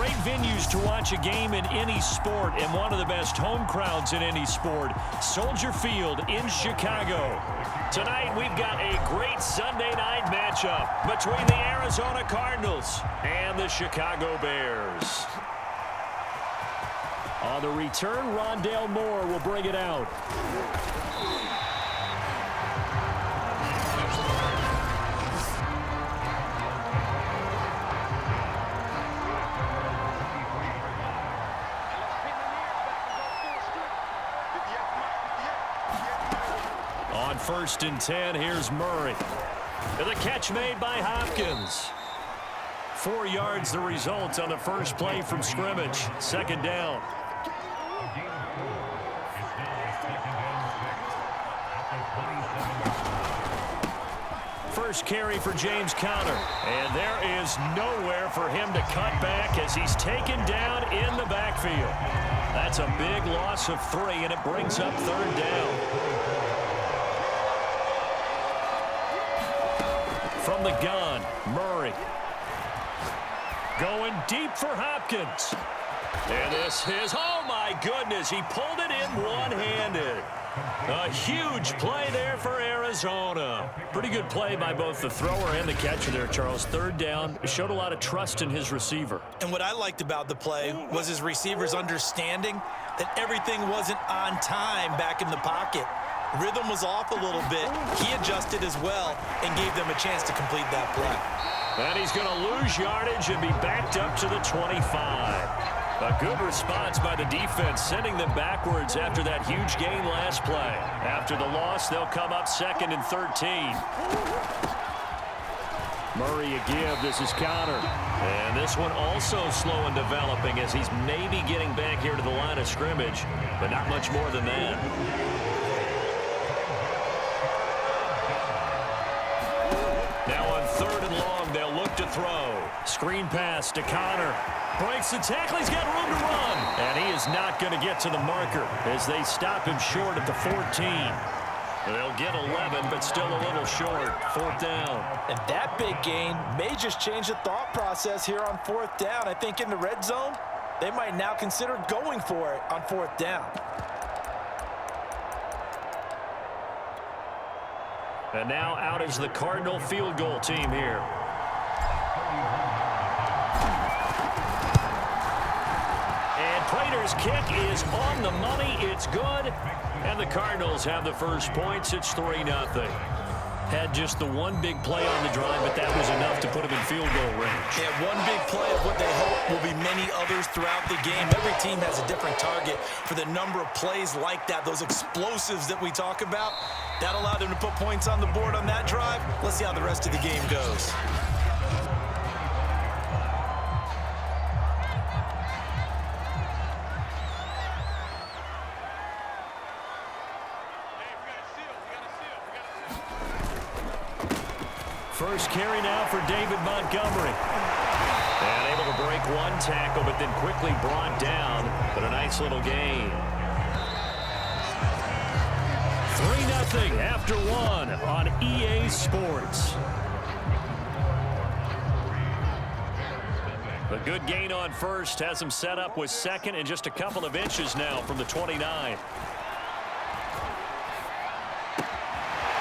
great venues to watch a game in any sport, and one of the best home crowds in any sport, Soldier Field in Chicago. Tonight, we've got a great Sunday night matchup between the Arizona Cardinals and the Chicago Bears. On the return, Rondale Moore will bring it out. On 1st and 10, here's Murray. And the catch made by Hopkins. 4 yards the result on the first play from scrimmage. 2nd down. First carry for James Conner. And there is nowhere for him to cut back as he's taken down in the backfield. That's a big loss of 3, and it brings up 3rd down. From the gun, Murray. Going deep for Hopkins. And this is, oh my goodness, he pulled it in one-handed. A huge play there for Arizona. Pretty good play by both the thrower and the catcher there, Charles. 3rd down, showed a lot of trust in his receiver. And what I liked about the play was his receiver's understanding that everything wasn't on time back in the pocket. Rhythm was off a little bit. He adjusted as well and gave them a chance to complete that play. And he's going to lose yardage and be backed up to the 25. A good response by the defense, sending them backwards after that huge gain last play. After the loss, they'll come up 2nd and 13. Murray a give. This is Conner. And this one also slow in developing as he's maybe getting back here to the line of scrimmage, but not much more than that. Now on 3rd and long, they'll look to throw. Screen pass to Conner. Breaks the tackle. He's got room to run. And he is not going to get to the marker as they stop him short at the 14. They'll get 11, but still a little short. 4th down. And that big gain may just change the thought process here on 4th down. I think in the red zone, they might now consider going for it on 4th down. And now out is the Cardinal field goal team here. And Prater's kick is on the money. It's good. And the Cardinals have the first points. It's 3-0. Had just the one big play on the drive, but that was enough to put him in field goal range. Yeah, one big play of what they hope will be many others throughout the game. Every team has a different target for the number of plays like that, those explosives that we talk about. That allowed them to put points on the board on that drive. Let's see how the rest of the game goes. First carry now for David Montgomery. And able to break one tackle, but then quickly brought down. But a nice little gain. 3-0 after 1 on EA Sports. A good gain on first has him set up with 2nd and just a couple of inches now from the 29.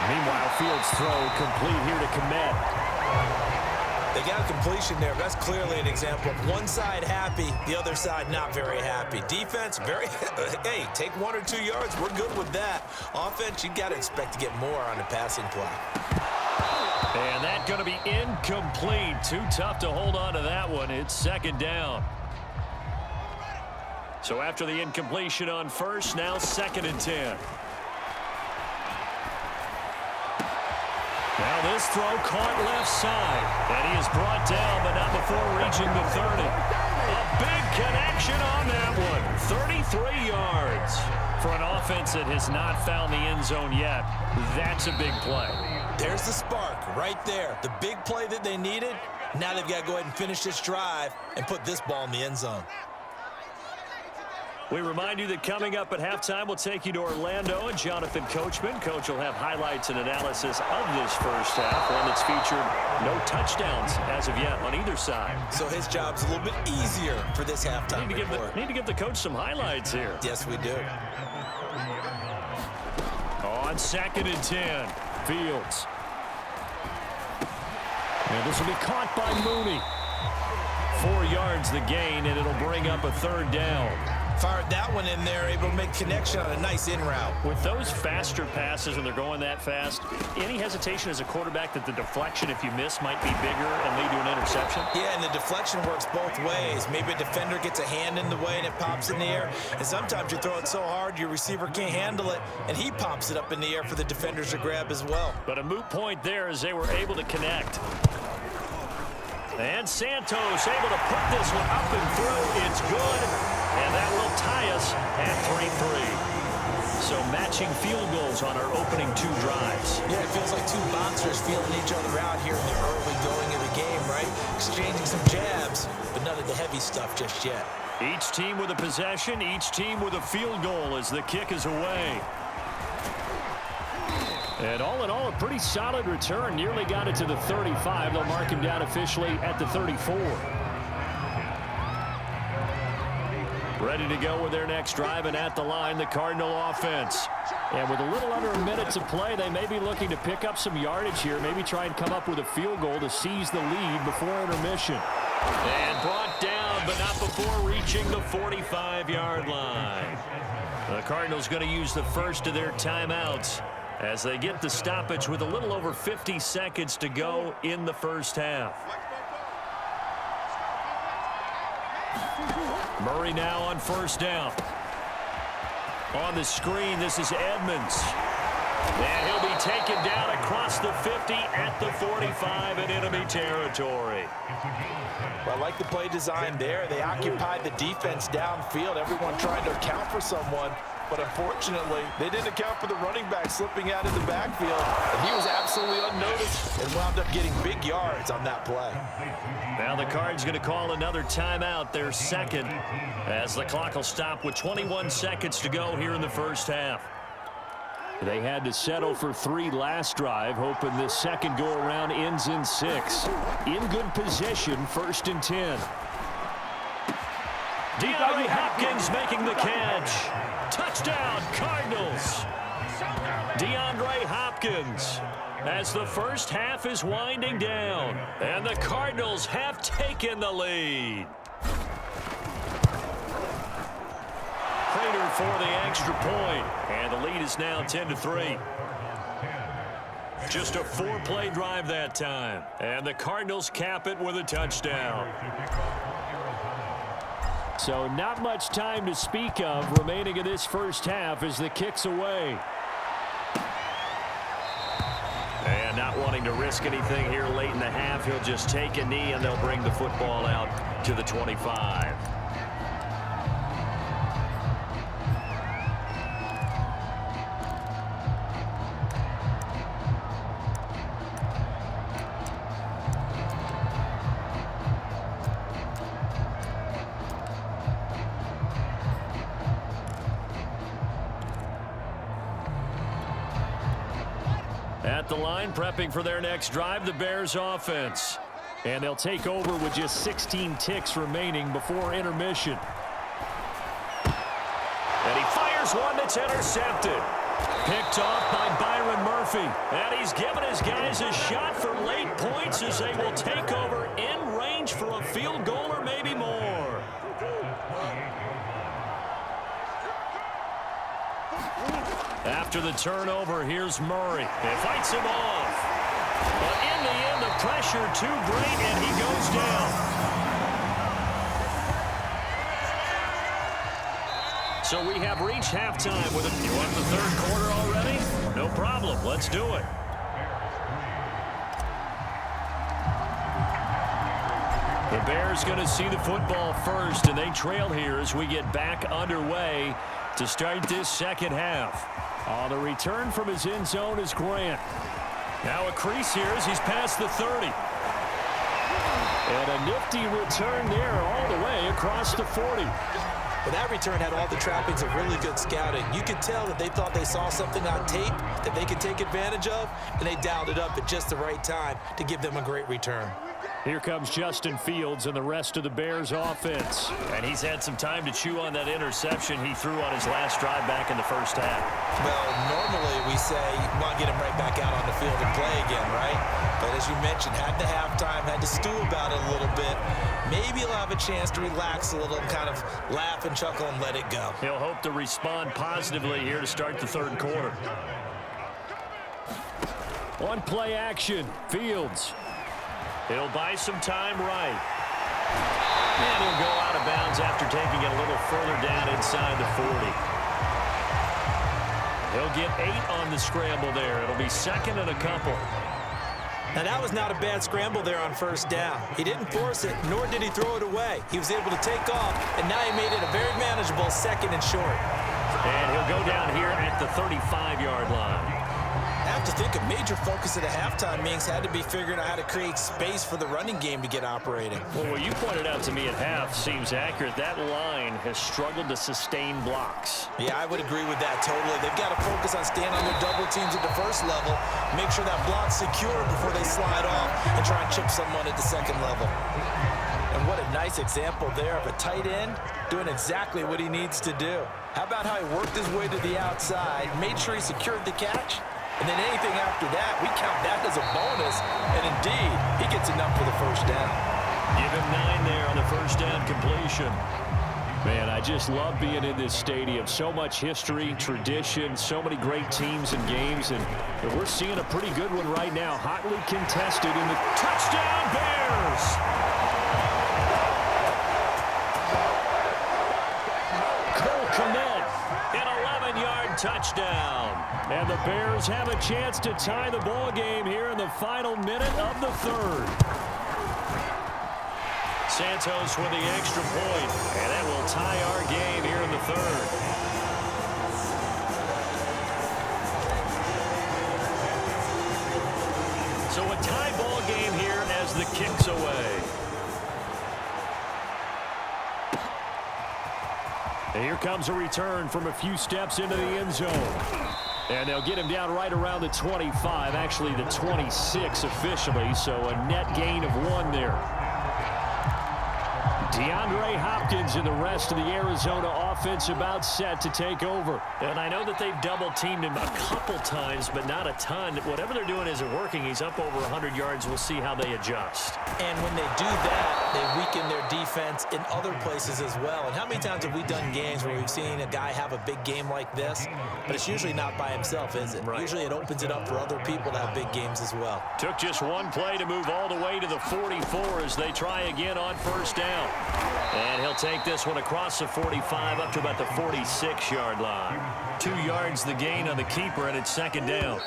Meanwhile, Fields' throw complete here to Kmet. They got a completion there. That's clearly an example of one side happy, the other side not very happy. Defense, very, hey, take 1 or 2 yards. We're good with that. Offense, you got to expect to get more on the passing play. And that's going to be incomplete. Too tough to hold on to that one. It's 2nd down. So after the incompletion on first, now 2nd and 10. Now this throw caught left side. And he is brought down, but not before reaching the 30. A big connection on that one. 33 yards. For an offense that has not found the end zone yet, that's a big play. There's the spark right there. The big play that they needed. Now they've got to go ahead and finish this drive and put this ball in the end zone. We remind you that coming up at halftime, we'll take you to Orlando and Jonathan Coachman. Coach will have highlights and analysis of this first half, one that's featured no touchdowns as of yet on either side. So his job's a little bit easier for this halftime report. Need to give the coach some highlights here. Yes, we do. On 2nd and 10, Fields. And this will be caught by Mooney. 4 yards the gain, and it'll bring up a 3rd down. Fired that one in there, able to make connection on a nice in route. With those faster passes and they're going that fast, any hesitation as a quarterback that the deflection, if you miss, might be bigger and lead to an interception? Yeah, and the deflection works both ways. Maybe a defender gets a hand in the way and it pops in the air. And sometimes you throw it so hard your receiver can't handle it, and he pops it up in the air for the defenders to grab as well. But a moot point there as they were able to connect. And Santos able to put this one up and through. It's good. And that will tie us at 3-3. So matching field goals on our opening 2 drives. Yeah, it feels like 2 boxers feeling each other out here in the early going of the game, right? Exchanging some jabs, but none of the heavy stuff just yet. Each team with a possession, each team with a field goal as the kick is away. And all in all, a pretty solid return. Nearly got it to the 35. They'll mark him down officially at the 34. Ready to go with their next drive, and at the line, the Cardinal offense. And with a little under a minute to play, they may be looking to pick up some yardage here, maybe try and come up with a field goal to seize the lead before intermission. And brought down, but not before reaching the 45-yard line. The Cardinals going to use the first of their timeouts as they get the stoppage with a little over 50 seconds to go in the first half. Murray now on 1st down. On the screen, this is Edmonds. And he'll be taken down across the 50 at the 45 in enemy territory. Well, I like the play design there. They occupied the defense downfield, everyone trying to account for someone. But unfortunately, they didn't account for the running back slipping out in the backfield. And he was absolutely unnoticed and wound up getting big yards on that play. Now the Cards going to call another timeout, their second, as the clock will stop with 21 seconds to go here in the first half. They had to settle for 3 last drive, hoping this second go-around ends in 6. In good position, 1st and 10. DeAndre Hopkins making the catch. Touchdown, Cardinals. DeAndre Hopkins as the first half is winding down. And the Cardinals have taken the lead. Prater for the extra point. And the lead is now 10-3. Just a 4-play drive that time. And the Cardinals cap it with a touchdown. So not much time to speak of remaining in this first half as the kick's away. And not wanting to risk anything here late in the half, he'll just take a knee and they'll bring the football out to the 25. At the line, prepping for their next drive, the Bears offense. And they'll take over with just 16 ticks remaining before intermission. And he fires one that's intercepted. Picked off by Byron Murphy. And he's given his guys a shot for late points as they will take over in range for a field goal or maybe more. After the turnover, here's Murray. It fights him off. But in the end, the pressure too great, and he goes down. So we have reached halftime with it. You want the 3rd quarter already? No problem. Let's do it. The Bears going to see the football first, and they trail here as we get back underway to start this second half. On the return from his end zone is Grant. Now a crease here as he's past the 30. And a nifty return there all the way across the 40. But that return had all the trappings of really good scouting. You could tell that they thought they saw something on tape that they could take advantage of, and they dialed it up at just the right time to give them a great return. Here comes Justin Fields and the rest of the Bears offense. And he's had some time to chew on that interception he threw on his last drive back in the first half. Well, normally we say you want to get him right back out on the field and play again, right? But as you mentioned, had the halftime, had to stew about it a little bit. Maybe he'll have a chance to relax a little and kind of laugh and chuckle and let it go. He'll hope to respond positively here to start the third quarter. One play action. Fields. He'll buy some time right. And he'll go out of bounds after taking it a little further down inside the 40. He'll get 8 on the scramble there. It'll be second and a couple. Now, that was not a bad scramble there on first down. He didn't force it, nor did he throw it away. He was able to take off, and now he made it a very manageable second and short. And he'll go down here at the 35-yard line. I have to think a major focus at a halftime means had to be figuring out how to create space for the running game to get operating. Well, what you pointed out to me at half seems accurate. That line has struggled to sustain blocks. Yeah, I would agree with that totally. They've got to focus on staying on their double teams at the first level, make sure that block's secure before they slide off and try and chip someone at the second level. And what a nice example there of a tight end doing exactly what he needs to do. How about how he worked his way to the outside, made sure he secured the catch, and then anything after that, we count that as a bonus. And indeed, he gets enough for the first down. Give him 9 there on the first down completion. Man, I just love being in this stadium. So much history, tradition, so many great teams and games. And we're seeing a pretty good one right now. Hotly contested in the touchdown Bears. Cole Kmet, an 11-yard touchdown. And the Bears have a chance to tie the ball game here in the final minute of the third. Santos with the extra point, and that will tie our game here in the third. So a tie ball game here as the kick's away. And here comes a return from a few steps into the end zone. And they'll get him down right around the 25, actually the 26 officially, so a net gain of 1 there. DeAndre Hopkins and the rest of the Arizona offense about set to take over. And I know that they've double-teamed him a couple times, but not a ton. Whatever they're doing isn't working. He's up over 100 yards. We'll see how they adjust. And when they do that, they weaken their defense in other places as well. And how many times have we done games where we've seen a guy have a big game like this, but it's usually not by himself, is it? Right. Usually it opens it up for other people to have big games as well. Took just one play to move all the way to the 44 as they try again on first down. And he'll take this one across the 45 up to about the 46-yard line. 2 yards the gain on the keeper, and it's second down. 1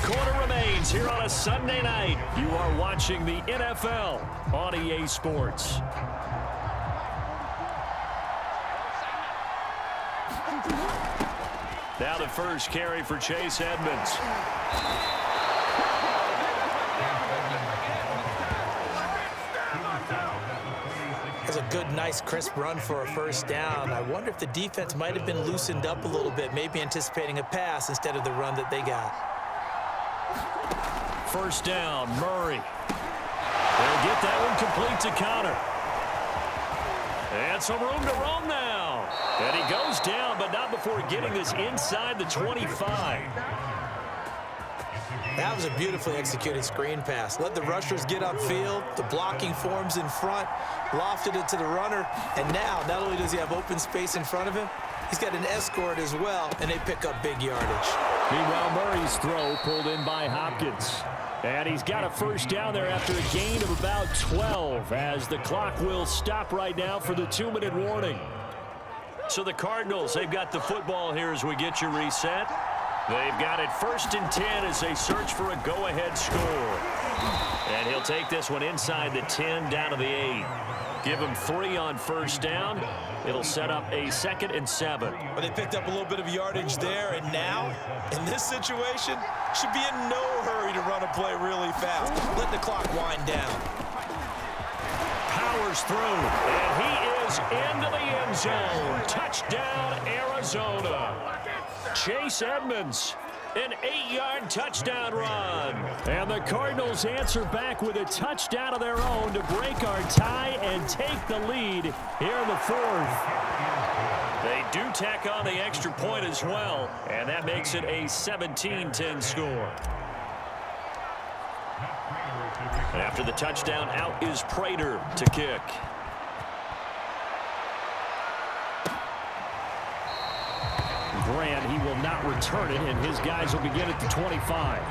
quarter remains here on a Sunday night. You are watching the NFL on EA Sports. Now the first carry for Chase Edmonds. That's a good, nice, crisp run for a first down. I wonder if the defense might have been loosened up a little bit, maybe anticipating a pass instead of the run that they got. First down, Murray. They'll get that one complete to Connor. And some room to roam now. And he goes down, but not before getting this inside the 25. That was a beautifully executed screen pass. Let the rushers get upfield. The blocking forms in front. Lofted it to the runner. And now, not only does he have open space in front of him, he's got an escort as well, and they pick up big yardage. Meanwhile, Murray's throw pulled in by Hopkins. And he's got a first down there after a gain of about 12 as the clock will stop right now for the 2-minute warning. So the Cardinals, they've got the football here as we get you reset. They've got it 1st and 10 as they search for a go-ahead score. And he'll take this one inside the 10 down to the 8. Give him 3 on first down. It'll set up a 2nd and 7. Well, they picked up a little bit of yardage there, and now, in this situation, should be in no hurry to run a play really fast. Let the clock wind down. Power powers through, and he is into the end zone. Touchdown, Arizona. Chase Edmonds, an 8-yard touchdown run. And the Cardinals answer back with a touchdown of their own to break our tie and take the lead here in the fourth. They do tack on the extra point as well, and that makes it a 17-10 score. And after the touchdown, out is Prater to kick. Grant, he will not return it, and his guys will begin at the 25.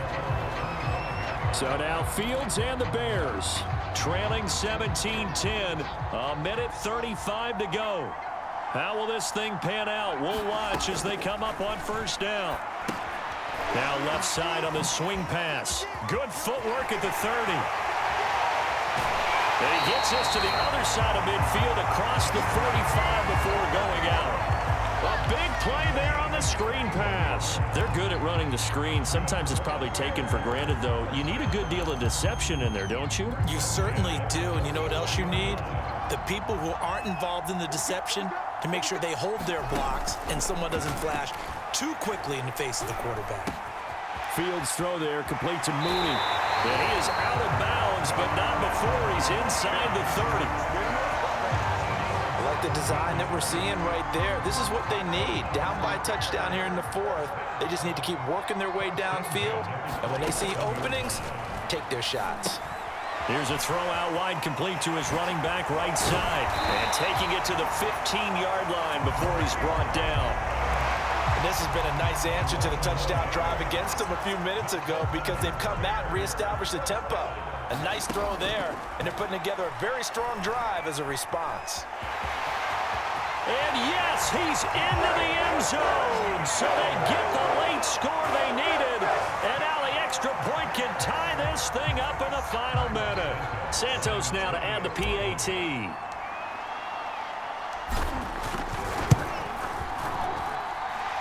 So now Fields and the Bears trailing 17-10, a minute 35 to go. How will this thing pan out? We'll watch as they come up on first down. Now left side on the swing pass. Good footwork at the 30. And he gets us to the other side of midfield across the 45 before going out. A big play there on the screen pass. They're good at running the screen. Sometimes it's probably taken for granted, though. You need a good deal of deception in there, don't you? You certainly do. And you know what else you need? The people who aren't involved in the deception to make sure they hold their blocks and someone doesn't flash too quickly in the face of the quarterback. Fields throw there, complete to Mooney. And he is out of bounds, but not before he's inside the 30. I like the design that we're seeing right there. This is what they need. Down by a touchdown here in the fourth. They just need to keep working their way downfield. And when they see openings, take their shots. Here's a throw out wide, complete to his running back right side. And taking it to the 15-yard line before he's brought down. And this has been a nice answer to the touchdown drive against them a few minutes ago because they've come back and reestablished the tempo. A nice throw there, and they're putting together a very strong drive as a response. And yes, he's into the end zone. So they get the late score they needed. And now the extra point can tie this thing up in the final minute. Santos now to add the PAT.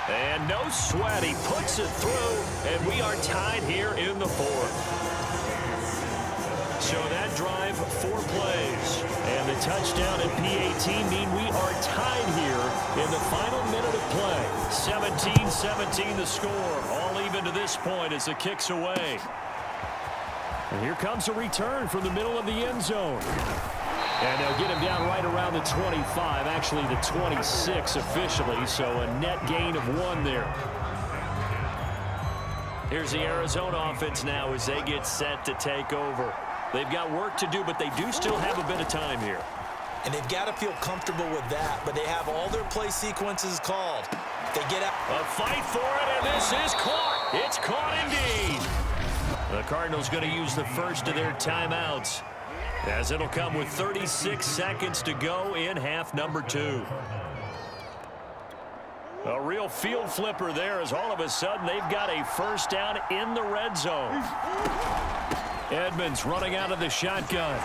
And no sweat, he puts it through, and we are tied here in the fourth. So that drive, 4 plays, and the touchdown and PAT mean we are tied here in the final minute of play. 17-17 the score, all even to this point as the kick's away. And here comes a return from the middle of the end zone. And they'll get him down right around the 25, actually the 26 officially, so a net gain of 1 there. Here's the Arizona offense now as they get set to take over. They've got work to do, but they do still have a bit of time here. And they've got to feel comfortable with that, but they have all their play sequences called. They get out. A fight for it, and this is caught. It's caught indeed. The Cardinals going to use the first of their timeouts, as it'll come with 36 seconds to go in half number 2. A real field flipper there as all of a sudden they've got a first down in the red zone. Edmonds running out of the shotgun.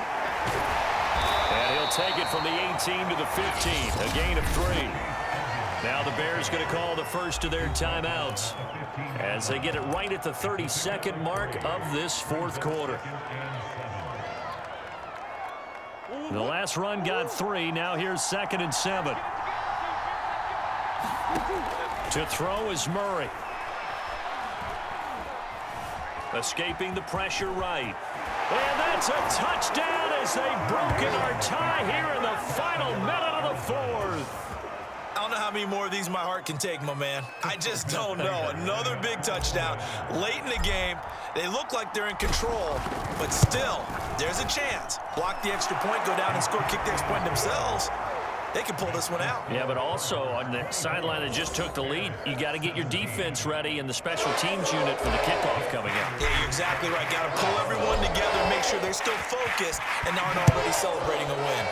And he'll take it from the 18 to the 15, a gain of 3. Now the Bears going to call the first of their timeouts as they get it right at the 32nd mark of this fourth quarter. The last run got 3. Now here's 2nd and 7. To throw is Murray. Escaping the pressure right. And that's a touchdown as they've broken our tie here in the final minute of the fourth. I don't know how many more of these my heart can take, my man. I just don't know. Another big touchdown late in the game. They look like they're in control, but still, there's a chance. Block the extra point, go down and score, kick the extra point themselves. They can pull this one out. Yeah, but also on the sideline that just took the lead, you got to get your defense ready and the special teams unit for the kickoff coming up. Yeah, you're exactly right. Got to pull everyone together, make sure they're still focused and aren't already celebrating a win.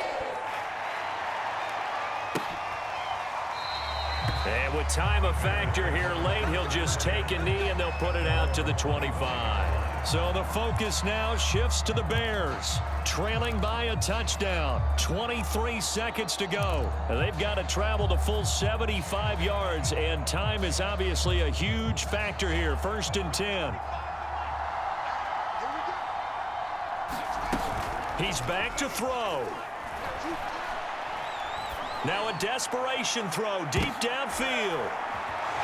And with time a factor here late, he'll just take a knee and they'll put it out to the 25. So the focus now shifts to the Bears, trailing by a touchdown. 23 seconds to go. They've got to travel the full 75 yards, and time is obviously a huge factor here. 1st and 10. He's back to throw. Now a desperation throw deep downfield.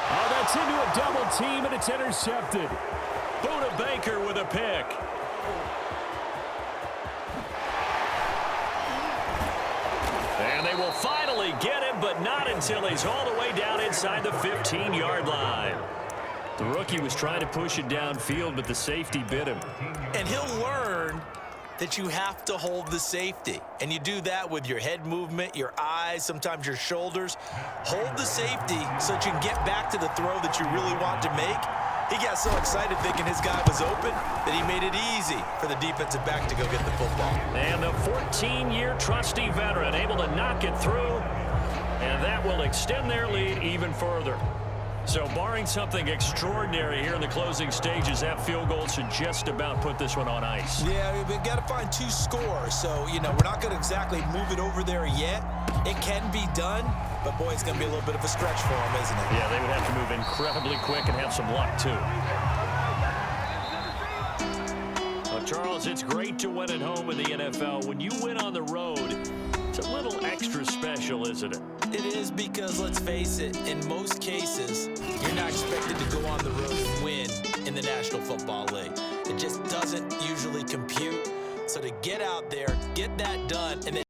Oh, that's into a double team, and it's intercepted. Buda Baker with a pick. And they will finally get him, but not until he's all the way down inside the 15-yard line. The rookie was trying to push it downfield, but the safety bit him. And he'll learn that you have to hold the safety. And you do that with your head movement, your eyes, sometimes your shoulders. Hold the safety so that you can get back to the throw that you really want to make. He got so excited thinking his guy was open that he made it easy for the defensive back to go get the football. And the 14-year trusty veteran able to knock it through, and that will extend their lead even further. So barring something extraordinary here in the closing stages, that field goal should just about put this one on ice. Yeah, we've got to find 2 scores. So, you know, we're not going to exactly move it over there yet. It can be done, but, boy, it's going to be a little bit of a stretch for them, isn't it? Yeah, they would have to move incredibly quick and have some luck, too. Well, Charles, it's great to win at home in the NFL. When you win on the road, it's a little extra special, isn't it? It is, because, let's face it, in most cases, you're not expected to go on the road and win in the National Football League. It just doesn't usually compute. So to get out there, get that done, and then